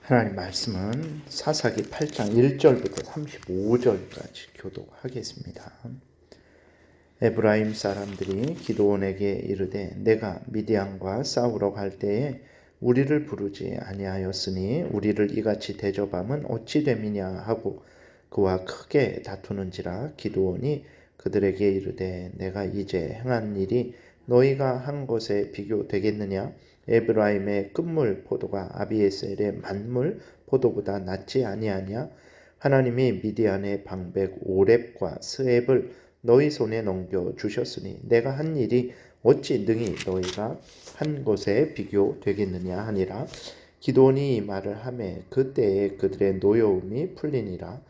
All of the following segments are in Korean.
하나님 말씀은 사사기 8장 1절부터 35절까지 교독하겠습니다. 에브라임 사람들이 기드온에게 이르되 내가 미디안과 싸우러 갈 때에 우리를 부르지 아니하였으니 우리를 이같이 대접함은 어찌 됨이냐 하고 그와 크게 다투는지라. 기드온이 그들에게 이르되 내가 이제 행한 일이 너희가 한 것에 비교되겠느냐? 에브라임의 끝물 포도가 아비에셀의 만물 포도보다 낫지 아니하냐? 하나님이 미디안의 방백 오렙과 스앱을 너희 손에 넘겨 주셨으니 내가 한 일이 어찌 능히 너희가 한 것에 비교되겠느냐 하니라. 기드온이 이 말을 하매 그때에 그들의 노여움이 풀리니라.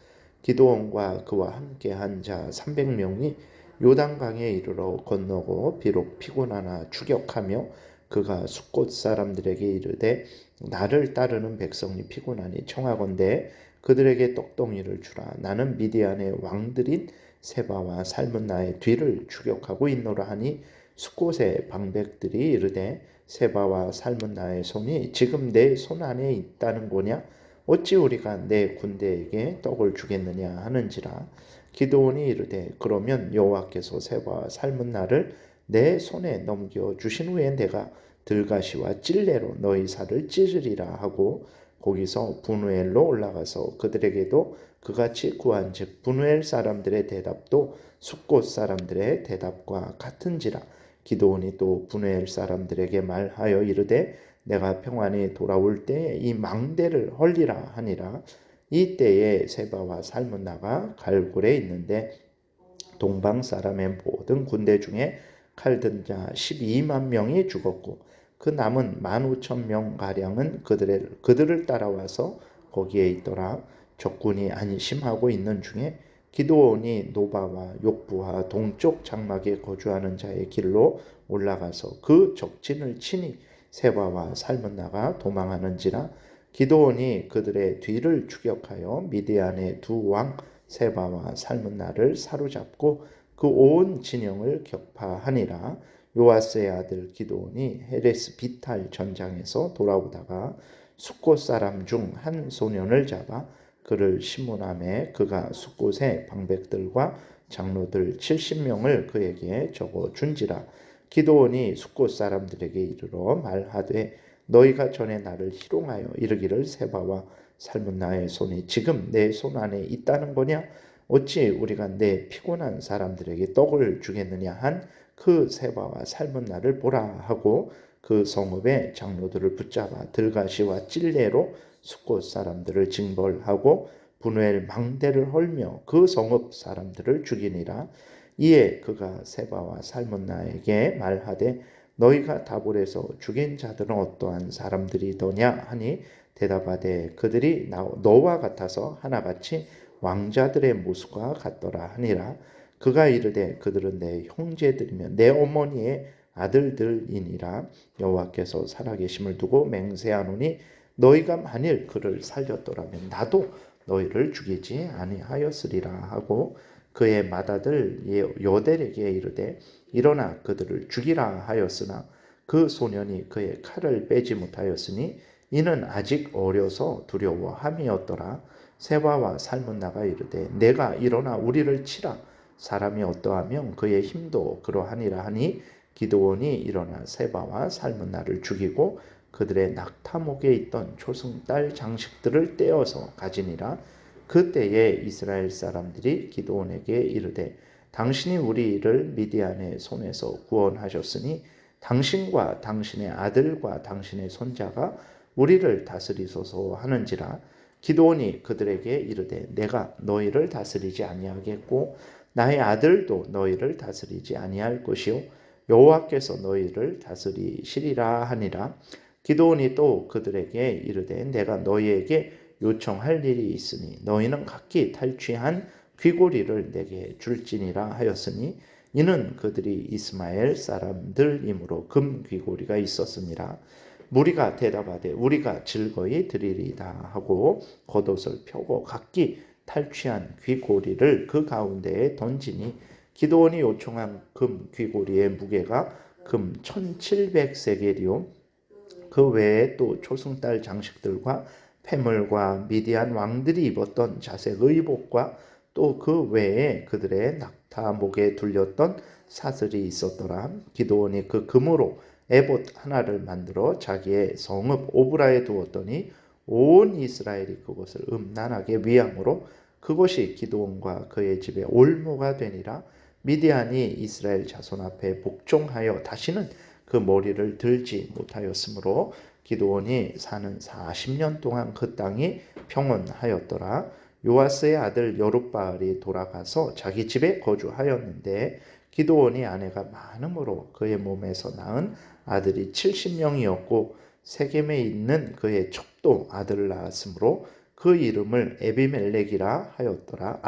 기드온과 그와 함께한 자 300명이 요단강에 이르러 건너고 비록 피곤하나 추격하며 그가 숫곳 사람들에게 이르되 나를 따르는 백성이 피곤하니 청하건대 그들에게 떡덩이를 주라. 나는 미디안의 왕들인 세바와 살문나의 뒤를 추격하고 있노라 하니 숫곳의 방백들이 이르되 세바와 살문나의 손이 지금 내 손 안에 있다는 거냐? 어찌 우리가 내 군대에게 떡을 주겠느냐 하는지라. 기드온이 이르되 그러면 여호와께서 세바와 살문나를 내 손에 넘겨 주신 후에 내가 들가시와 찔레로 너희 살을 찌르리라 하고 거기서 분우엘로 올라가서 그들에게도 그같이 구한즉 분우엘 사람들의 대답도 숫곳 사람들의 대답과 같은지라. 기드온이 또 분우엘 사람들에게 말하여 이르되 내가 평안히 돌아올 때에 이 망대를 헐리라 하니라. 이때에 세바와 살문나가 갈골에 있는데 동방 사람의 모든 군대 중에 칼든 자 12만 명이 죽었고 그 남은 15,000명가량은 그들을 따라와서 거기에 있더라. 적군이 안심하고 있는 중에 기드온이 노바와 욕부와 동쪽 장막에 거주하는 자의 길로 올라가서 그 적진을 치니 세바와 살문나가 도망하는지라. 기드온이 그들의 뒤를 추격하여 미디안의 두 왕 세바와 살문나를 사로잡고 그 온 진영을 격파하니라. 요아스의 아들 기드온이 헤레스 비탈 전장에서 돌아오다가 숫곳 사람 중 한 소년을 잡아 그를 심문함에 그가 숫곳의 방백들과 장로들 70명을 그에게 적어 준지라. 기드온이 숫곳 사람들에게 이르러 말하되 너희가 전에 나를 희롱하여 이르기를 세바와 살문나의 손이 지금 내 손 안에 있다는 거냐? 어찌 우리가 내 피곤한 사람들에게 떡을 주겠느냐 한 그 세바와 살문나를 보라 하고 그 성읍의 장로들을 붙잡아 들가시와 찔레로 숫곳 사람들을 징벌하고 분우엘 망대를 헐며 그 성읍 사람들을 죽이니라. 이에 그가 세바와 살문나에게 말하되 너희가 다볼에서 죽인 자들은 어떠한 사람들이더냐 하니 대답하되 그들이 너와 같아서 하나같이 왕자들의 모습과 같더라 하니라. 그가 이르되 그들은 내 형제들이며 내 어머니의 아들들이니라. 여호와께서 살아계심을 두고 맹세하노니 너희가 만일 그를 살렸더라면 나도 너희를 죽이지 아니하였으리라 하고 그의 맏아들 요델에게 이르되 일어나 그들을 죽이라 하였으나 그 소년이 그의 칼을 빼지 못하였으니 이는 아직 어려서 두려워함이었더라. 세바와 살문나가 이르되 내가 일어나 우리를 치라. 사람이 어떠하면 그의 힘도 그러하니라 하니 기드온이 일어나 세바와 살문나를 죽이고 그들의 낙타목에 있던 초승달 장식들을 떼어서 가지니라. 그때에 이스라엘 사람들이 기드온에게 이르되 당신이 우리를 미디안의 손에서 구원하셨으니 당신과 당신의 아들과 당신의 손자가 우리를 다스리소서 하는지라. 기드온이 그들에게 이르되 내가 너희를 다스리지 아니하겠고 나의 아들도 너희를 다스리지 아니할 것이요 여호와께서 너희를 다스리시리라 하니라. 기드온이 또 그들에게 이르되 내가 너희에게 요청할 일이 있으니 너희는 각기 탈취한 귀고리를 내게 줄지니라 하였으니 이는 그들이 이스마엘 사람들이므로 금 귀고리가 있었습니다. 무리가 대답하되 우리가 즐거이 드리리다 하고 겉옷을 펴고 각기 탈취한 귀고리를 그 가운데에 던지니 기드온이 요청한 금 귀고리의 무게가 금 1700세겔이요 그 외에 또 초승달 장식들과 패물과 미디안 왕들이 입었던 자색 의복과 또 그 외에 그들의 낙타 목에 둘렸던 사슬이 있었더라. 기드온이 그 금으로 에봇 하나를 만들어 자기의 성읍 오브라에 두었더니 온 이스라엘이 그곳을 음란하게 위함으로 그곳이 기드온과 그의 집에 올무가 되니라. 미디안이 이스라엘 자손 앞에 복종하여 다시는 그 머리를 들지 못하였으므로 기드온이 사는 40년 동안 그 땅이 평온하였더라. 요아스의 아들 여룹바알이 돌아가서 자기 집에 거주하였는데 기드온이 아내가 많음으로 그의 몸에서 낳은 아들이 70명이었고 세겜에 있는 그의 첩도 아들을 낳았으므로 그 이름을 아비멜렉이라 하였더라.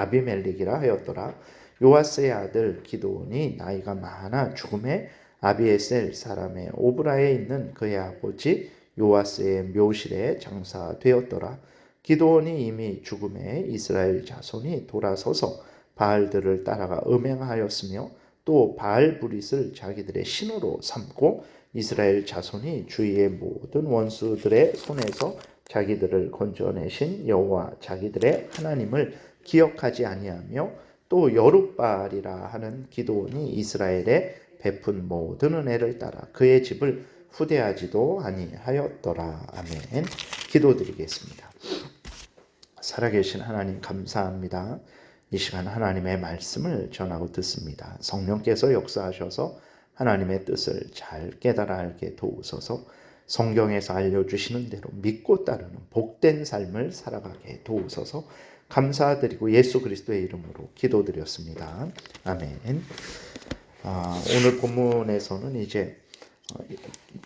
요아스의 아들 기드온이 나이가 많아 죽음에 아비에셀 사람의 오브라에 있는 그의 아버지 요아스의 묘실에 장사되었더라. 기드온이 이미 죽음에 이스라엘 자손이 돌아서서 바알들을 따라가 음행하였으며 또 바알 브릿을 자기들의 신으로 삼고 이스라엘 자손이 주위의 모든 원수들의 손에서 자기들을 건져내신 여호와 자기들의 하나님을 기억하지 아니하며 또 여룹바알이라 하는 기드온이 이스라엘에 베푼 모든 은혜를 따라 그의 집을 후대하지도 아니하였더라. 아멘. 기도드리겠습니다. 살아계신 하나님 감사합니다. 이 시간 하나님의 말씀을 전하고 듣습니다. 성령께서 역사하셔서 하나님의 뜻을 잘 깨달아 알게 도우소서. 성경에서 알려주시는 대로 믿고 따르는 복된 삶을 살아가게 도우소서. 감사드리고 예수 그리스도의 이름으로 기도드렸습니다. 아멘. 오늘 본문에서는 이제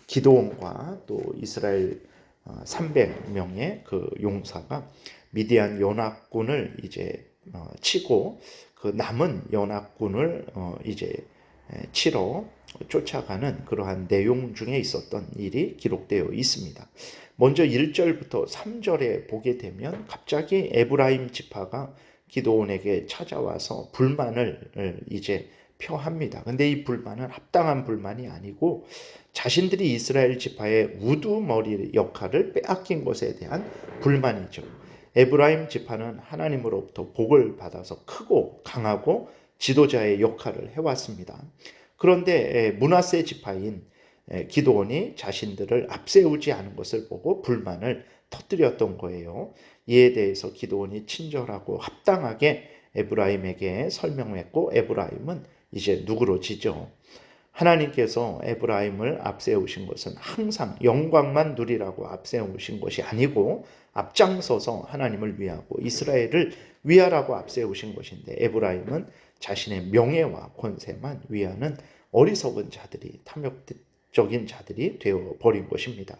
기드온과 또 이스라엘 300명의 그 용사가 미디안 연합군을 이제 치고 그 남은 연합군을 이제 치러 쫓아가는 그러한 내용 중에 있었던 일이 기록되어 있습니다. 먼저 1절부터 3절에 보게 되면 갑자기 에브라임 지파가 기드온에게 찾아와서 불만을 이제 표합니다. 근데 이 불만은 합당한 불만이 아니고 자신들이 이스라엘 지파의 우두머리 역할을 빼앗긴 것에 대한 불만이죠. 에브라임 지파는 하나님으로부터 복을 받아서 크고 강하고 지도자의 역할을 해왔습니다. 그런데 므낫세 지파인 기드온이 자신들을 앞세우지 않은 것을 보고 불만을 터뜨렸던 거예요. 이에 대해서 기드온이 친절하고 합당하게 에브라임에게 설명했고 에브라임은 이제 누그러지죠. 하나님께서 에브라임을 앞세우신 것은 항상 영광만 누리라고 앞세우신 것이 아니고 앞장서서 하나님을 위하고 이스라엘을 위하라고 앞세우신 것인데 에브라임은 자신의 명예와 권세만 위하는 어리석은 자들이 탐욕적인 자들이 되어버린 것입니다.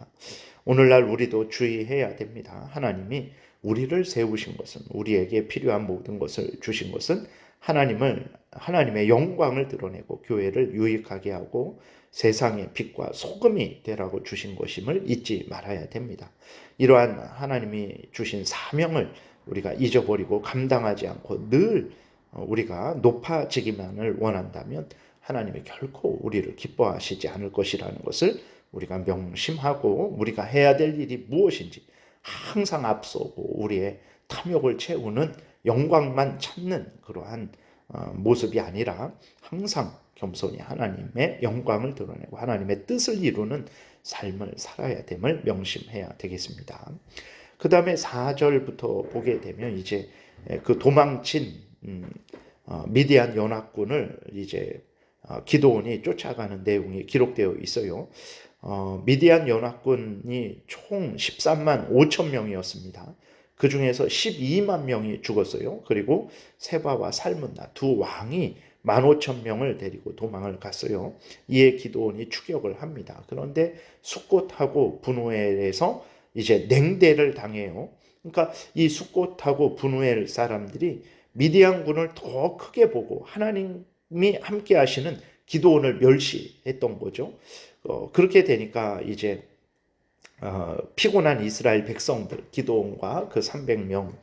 오늘날 우리도 주의해야 됩니다. 하나님이 우리를 세우신 것은 우리에게 필요한 모든 것을 주신 것은 하나님의 영광을 드러내고 교회를 유익하게 하고 세상의 빛과 소금이 되라고 주신 것임을 잊지 말아야 됩니다. 이러한 하나님이 주신 사명을 우리가 잊어버리고 감당하지 않고 늘 우리가 높아지기만을 원한다면 하나님이 결코 우리를 기뻐하시지 않을 것이라는 것을 우리가 명심하고 우리가 해야 될 일이 무엇인지 항상 앞서고 우리의 탐욕을 채우는 영광만 찾는 그러한 모습이 아니라 항상 겸손히 하나님의 영광을 드러내고 하나님의 뜻을 이루는 삶을 살아야 됨을 명심해야 되겠습니다. 그 다음에 4절부터 보게 되면 이제 그 도망친 미디안 연합군을 이제 기드온이 쫓아가는 내용이 기록되어 있어요. 미디안 연합군이 총 13만 5천 명이었습니다. 그 중에서 12만 명이 죽었어요. 그리고 세바와 살문나 두 왕이 15,000명을 데리고 도망을 갔어요. 이에 기드온이 추격을 합니다. 그런데 숫곳하고 분우엘에서 이제 냉대를 당해요. 그러니까 이 숫곳하고 분우엘 사람들이 미디안군을 더 크게 보고 하나님이 함께 하시는 기드온을 멸시했던 거죠. 그렇게 되니까 이제 피곤한 이스라엘 백성들 기드온과 그 300명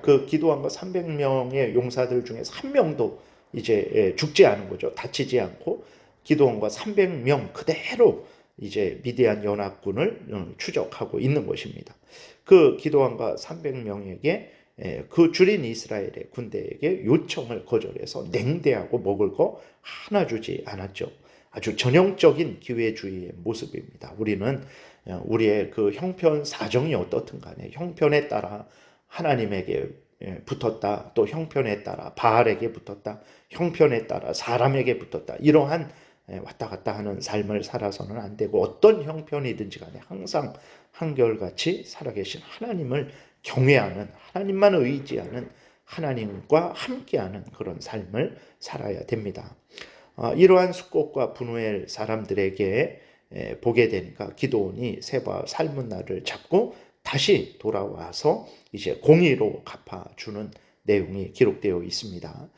그 기드온과 300명의 용사들 중에서 한 명도 이제 죽지 않은 거죠. 다치지 않고 기드온과 300명 그대로 이제 미디안 연합군을 추적하고 있는 것입니다. 그 기드온과 300명에게 그 줄인 이스라엘의 군대에게 요청을 거절해서 냉대하고 먹을 거 하나 주지 않았죠. 아주 전형적인 기회주의의 모습입니다. 우리는 우리의 그 형편 사정이 어떻든 간에 형편에 따라 하나님에게 붙었다, 또 형편에 따라 바알에게 붙었다, 형편에 따라 사람에게 붙었다, 이러한 왔다 갔다 하는 삶을 살아서는 안 되고, 어떤 형편이든지 간에 항상 한결같이 살아계신 하나님을 경외하는, 하나님만 의지하는, 하나님과 함께하는 그런 삶을 살아야 됩니다. 이러한 숙곡과 분우엘 사람들에게 보게 되니까 기드온이 세바 삶은 날을 잡고 다시 돌아와서 이제 공의로 갚아주는 내용이 기록되어 있습니다.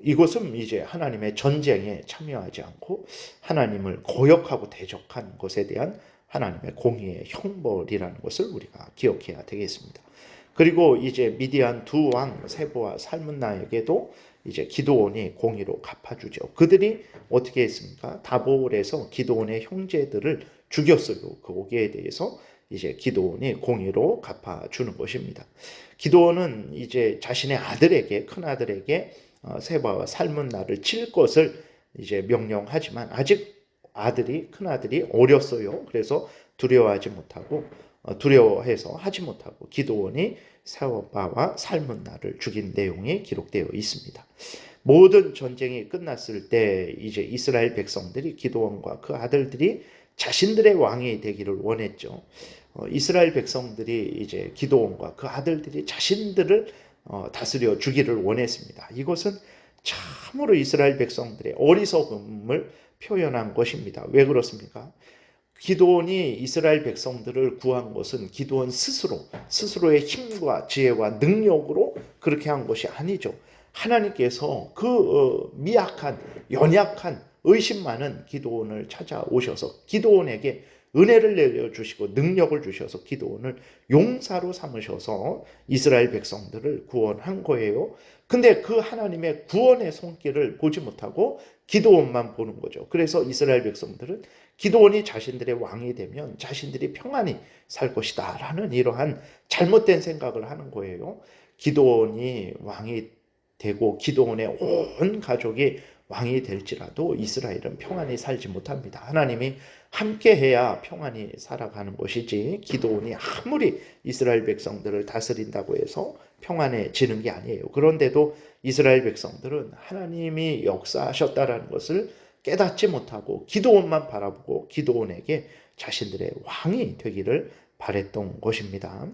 이것은 이제 하나님의 전쟁에 참여하지 않고 하나님을 거역하고 대적한 것에 대한 하나님의 공의의 형벌이라는 것을 우리가 기억해야 되겠습니다. 그리고 이제 미디안 두 왕 세보와 살문나에게도 이제 기드온이 공의로 갚아주죠. 그들이 어떻게 했습니까? 다볼에서 기드온의 형제들을 죽였어요. 거기에 대해서 이제 기드온이 공의로 갚아주는 것입니다. 기드온은 이제 자신의 아들에게, 큰 아들에게 세바와 살문나를 칠 것을 이제 명령하지만 아직 큰 아들이 어렸어요. 그래서 두려워해서 하지 못하고 기드온이 세바와 살문나를 죽인 내용이 기록되어 있습니다. 모든 전쟁이 끝났을 때 이제 이스라엘 백성들이 기드온과 그 아들들이 자신들의 왕이 되기를 원했죠. 이스라엘 백성들이 이제 기드온과 그 아들들이 자신들을 다스려 주기를 원했습니다. 이것은 참으로 이스라엘 백성들의 어리석음을 표현한 것입니다. 왜 그렇습니까? 기드온이 이스라엘 백성들을 구한 것은 기드온 스스로의 힘과 지혜와 능력으로 그렇게 한 것이 아니죠. 하나님께서 그 미약한, 연약한, 의심 많은 기드온을 찾아오셔서 기드온에게 은혜를 내려주시고 능력을 주셔서 기드온을 용사로 삼으셔서 이스라엘 백성들을 구원한 거예요. 근데 그 하나님의 구원의 손길을 보지 못하고 기드온만 보는 거죠. 그래서 이스라엘 백성들은 기드온이 자신들의 왕이 되면 자신들이 평안히 살 것이다 라는 이러한 잘못된 생각을 하는 거예요. 기드온이 왕이 되고 기드온의 온 가족이 왕이 될지라도 이스라엘은 평안히 살지 못합니다. 하나님이 함께해야 평안히 살아가는 것이지 기드온이 아무리 이스라엘 백성들을 다스린다고 해서 평안해지는 게 아니에요. 그런데도 이스라엘 백성들은 하나님이 역사하셨다라는 것을 깨닫지 못하고 기드온만 바라보고 기드온에게 자신들의 왕이 되기를 바랬던 것입니다.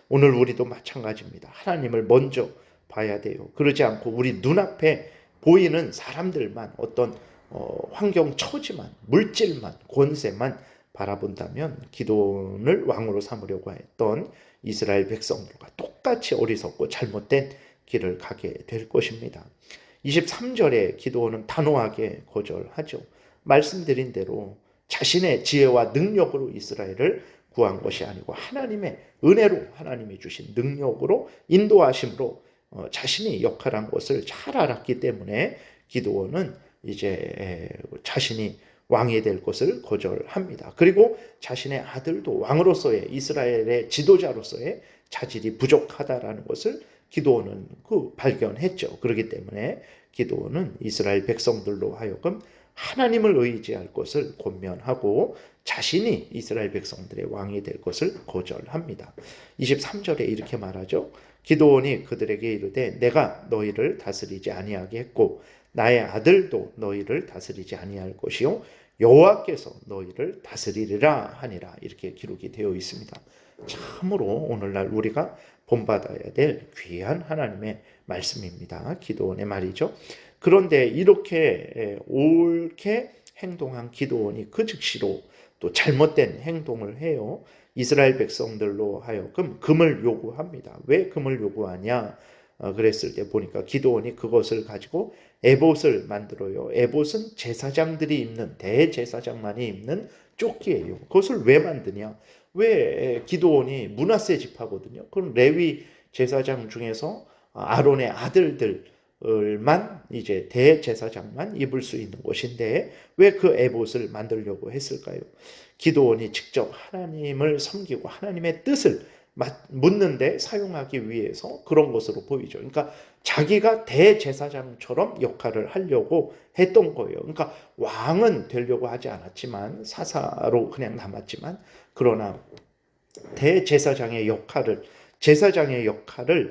오늘 우리도 마찬가지입니다. 하나님을 먼저 봐야 돼요. 그러지 않고 우리 눈앞에 보이는 사람들만, 어떤 환경 처지만, 물질만, 권세만 바라본다면 기드온을 왕으로 삼으려고 했던 이스라엘 백성들과 똑같이 어리석고 잘못된 길을 가게 될 것입니다. 23절에 기드온은 단호하게 거절하죠. 말씀드린 대로 자신의 지혜와 능력으로 이스라엘을 구한 것이 아니고 하나님의 은혜로, 하나님이 주신 능력으로, 인도하심으로 자신이 역할한 것을 잘 알았기 때문에 기드온은 이제 자신이 왕이 될 것을 거절합니다. 그리고 자신의 아들도 왕으로서의, 이스라엘의 지도자로서의 자질이 부족하다라는 것을 기드온은 발견했죠. 그렇기 때문에 기드온은 이스라엘 백성들로 하여금 하나님을 의지할 것을 권면하고 자신이 이스라엘 백성들의 왕이 될 것을 거절합니다. 23절에 이렇게 말하죠. 기드온이 그들에게 이르되 내가 너희를 다스리지 아니하게 했고 나의 아들도 너희를 다스리지 아니할 것이요 여호와께서 너희를 다스리리라 하니라. 이렇게 기록이 되어 있습니다. 참으로 오늘날 우리가 본받아야 될 귀한 하나님의 말씀입니다. 기드온의 말이죠. 그런데 이렇게 옳게 행동한 기드온이 그 즉시로 또 잘못된 행동을 해요. 이스라엘 백성들로 하여금 금을 요구합니다. 왜 금을 요구하냐? 그랬을 때 보니까 기드온이 그것을 가지고 에봇을 만들어요. 에봇은 제사장들이 입는, 대제사장만이 입는 조끼예요. 그것을 왜 만드냐? 왜 기드온이 므낫세 지파거든요. 그럼 레위 제사장 중에서 아론의 아들들만 이제 대제사장만 입을 수 있는 것인데 왜 그 에봇을 만들려고 했을까요? 기드온이 직접 하나님을 섬기고 하나님의 뜻을 묻는데 사용하기 위해서 그런 것으로 보이죠. 그러니까 자기가 대제사장처럼 역할을 하려고 했던 거예요. 그러니까 왕은 되려고 하지 않았지만 사사로 그냥 남았지만 그러나 제사장의 역할을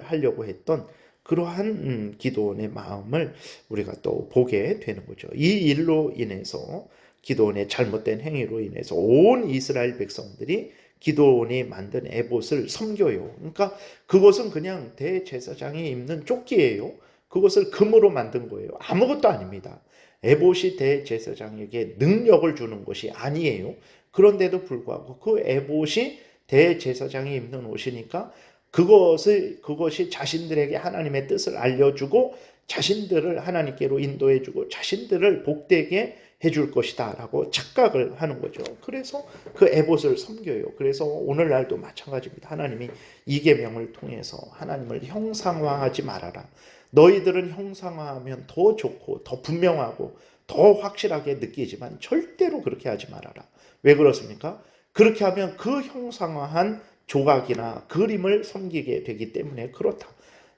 하려고 했던 그러한 기드온의 마음을 우리가 또 보게 되는 거죠. 이 일로 인해서 기드온의 잘못된 행위로 인해서 온 이스라엘 백성들이 기드온이 만든 에봇을 섬겨요. 그러니까 그것은 그냥 대제사장이 입는 조끼예요. 그것을 금으로 만든 거예요. 아무것도 아닙니다. 에봇이 대제사장에게 능력을 주는 것이 아니에요. 그런데도 불구하고 그 에봇이 대제사장이 입는 옷이니까 그것이 자신들에게 하나님의 뜻을 알려주고 자신들을 하나님께로 인도해주고 자신들을 복되게 해줄 것이다 라고 착각을 하는 거죠. 그래서 그 에봇을 섬겨요. 그래서 오늘날도 마찬가지입니다. 하나님이 이 계명을 통해서 하나님을 형상화하지 말아라. 너희들은 형상화하면 더 좋고 더 분명하고 더 확실하게 느끼지만 절대로 그렇게 하지 말아라. 왜 그렇습니까? 그렇게 하면 그 형상화한 조각이나 그림을 섬기게 되기 때문에 그렇다.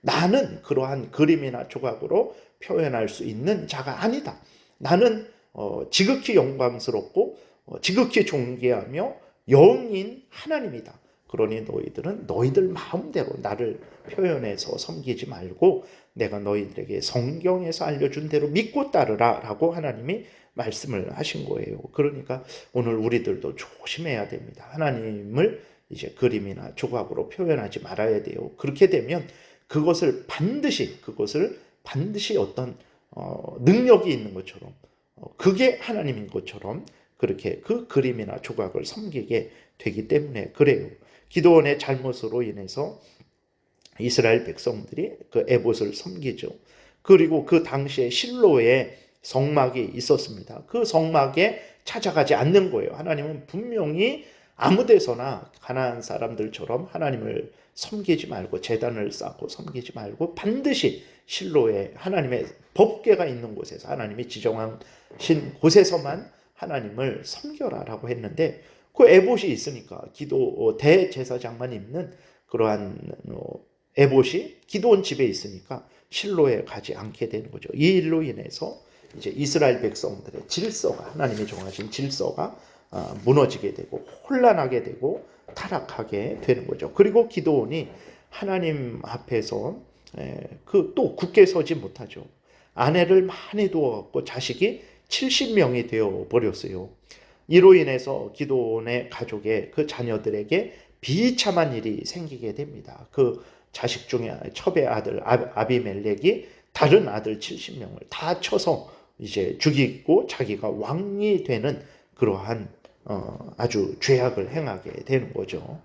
나는 그러한 그림이나 조각으로 표현할 수 있는 자가 아니다. 나는 지극히 영광스럽고 지극히 존귀하며 영인 하나님이다. 그러니 너희들은 너희들 마음대로 나를 표현해서 섬기지 말고 내가 너희들에게 성경에서 알려준 대로 믿고 따르라 라고 하나님이 말씀을 하신 거예요. 그러니까 오늘 우리들도 조심해야 됩니다. 하나님을 이제 그림이나 조각으로 표현하지 말아야 돼요. 그렇게 되면 그것을 반드시 어떤 능력이 있는 것처럼 그게 하나님인 것처럼 그렇게 그 그림이나 조각을 섬기게 되기 때문에 그래요. 기드온의 잘못으로 인해서 이스라엘 백성들이 그 에봇을 섬기죠. 그리고 그 당시에 실로에 성막이 있었습니다. 그 성막에 찾아가지 않는 거예요. 하나님은 분명히 아무 데서나 가나안 사람들처럼 하나님을 섬기지 말고 제단을 쌓고 섬기지 말고 반드시 실로에 하나님의 법궤가 있는 곳에서 하나님이 지정하신 곳에서만 하나님을 섬겨라라고 했는데 그 에봇이 있으니까 대제사장만 입는 그러한 에봇이 기드온 집에 있으니까 실로에 가지 않게 되는 거죠. 이 일로 인해서 이제 이스라엘 백성들의 질서가 하나님이 정하신 질서가 무너지게 되고 혼란하게 되고 타락하게 되는 거죠. 그리고 기드온이 하나님 앞에서 또 굳게 서지 못하죠. 아내를 많이 두었고 자식이 70명이 되어 버렸어요. 이로 인해서 기드온의 가족의 그 자녀들에게 비참한 일이 생기게 됩니다. 그 자식 중에 첩의 아들 아비멜렉이 다른 아들 70명을 다 쳐서 이제 죽이고 자기가 왕이 되는 그러한 아주 죄악을 행하게 되는 거죠.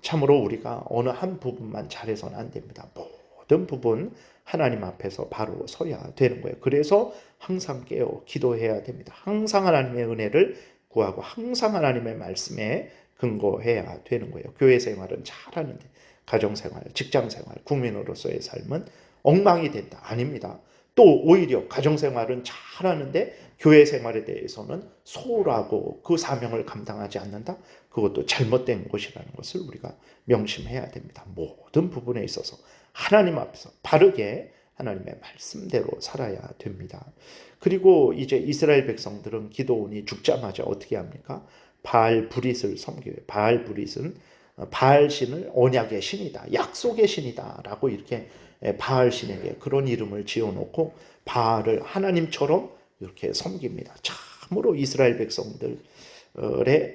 참으로 우리가 어느 한 부분만 잘해서는 안 됩니다. 모든 부분 하나님 앞에서 바로 서야 되는 거예요. 그래서 항상 깨어 기도해야 됩니다. 항상 하나님의 은혜를 구하고 항상 하나님의 말씀에 근거해야 되는 거예요. 교회 생활은 잘하는데 가정생활, 직장생활, 국민으로서의 삶은 엉망이 된다. 아닙니다. 또 오히려 가정생활은 잘하는데 교회 생활에 대해서는 소홀하고 그 사명을 감당하지 않는다. 그것도 잘못된 것이라는 것을 우리가 명심해야 됩니다. 모든 부분에 있어서 하나님 앞에서 바르게 하나님의 말씀대로 살아야 됩니다. 그리고 이제 이스라엘 백성들은 기드온이 죽자마자 어떻게 합니까? 바알 브릿을 섬겨요. 바알 브릿은 바알 신을 언약의 신이다, 약속의 신이다라고 이렇게 바알 신에게 그런 이름을 지어놓고 바알을 하나님처럼 이렇게 섬깁니다. 참으로 이스라엘 백성들의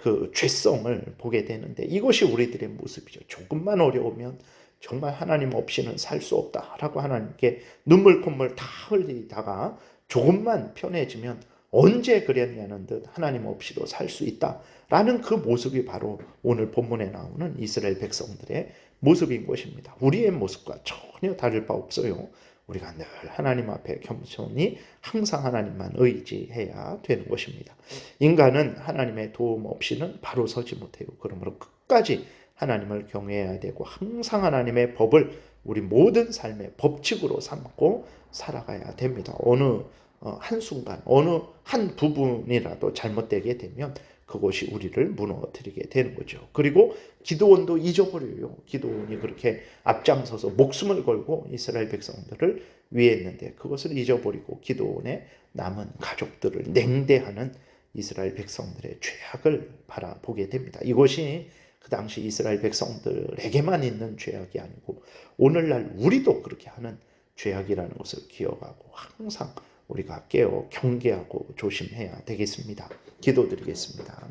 그 죄성을 보게 되는데 이것이 우리들의 모습이죠. 조금만 어려우면 정말 하나님 없이는 살 수 없다라고 하나님께 눈물 콧물 다 흘리다가 조금만 편해지면 언제 그랬냐는 듯 하나님 없이도 살 수 있다라는 그 모습이 바로 오늘 본문에 나오는 이스라엘 백성들의 모습인 것입니다. 우리의 모습과 전혀 다를 바 없어요. 우리가 늘 하나님 앞에 겸손히 항상 하나님만 의지해야 되는 것입니다. 인간은 하나님의 도움 없이는 바로 서지 못해요. 그러므로 끝까지 하나님을 경외해야 되고 항상 하나님의 법을 우리 모든 삶의 법칙으로 삼고 살아가야 됩니다. 어느 한순간 어느 한 부분이라도 잘못되게 되면 그것이 우리를 무너뜨리게 되는 거죠. 그리고 기드온도 잊어버려요. 기드온이 그렇게 앞장서서 목숨을 걸고 이스라엘 백성들을 위했는데 그것을 잊어버리고 기드온의 남은 가족들을 냉대하는 이스라엘 백성들의 죄악을 바라보게 됩니다. 이것이 그 당시 이스라엘 백성들에게만 있는 죄악이 아니고 오늘날 우리도 그렇게 하는 죄악이라는 것을 기억하고 항상 우리가 깨어 경계하고 조심해야 되겠습니다. 기도드리겠습니다.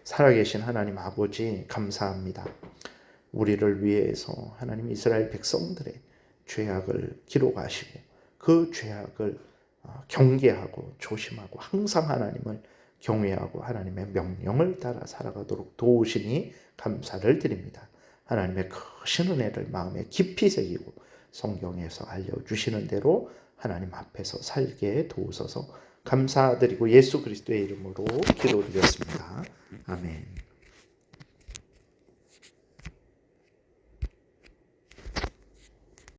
살아계신 하나님 아버지 감사합니다. 우리를 위해서 하나님 이스라엘 백성들의 죄악을 기록하시고 그 죄악을 경계하고 조심하고 항상 하나님을 경외하고 하나님의 명령을 따라 살아가도록 도우시니 감사를 드립니다. 하나님의 크신 은혜를 마음에 깊이 새기고 성경에서 알려주시는 대로 하나님 앞에서 살게 도우소서 감사드리고 예수 그리스도의 이름으로 기도드렸습니다. 아멘.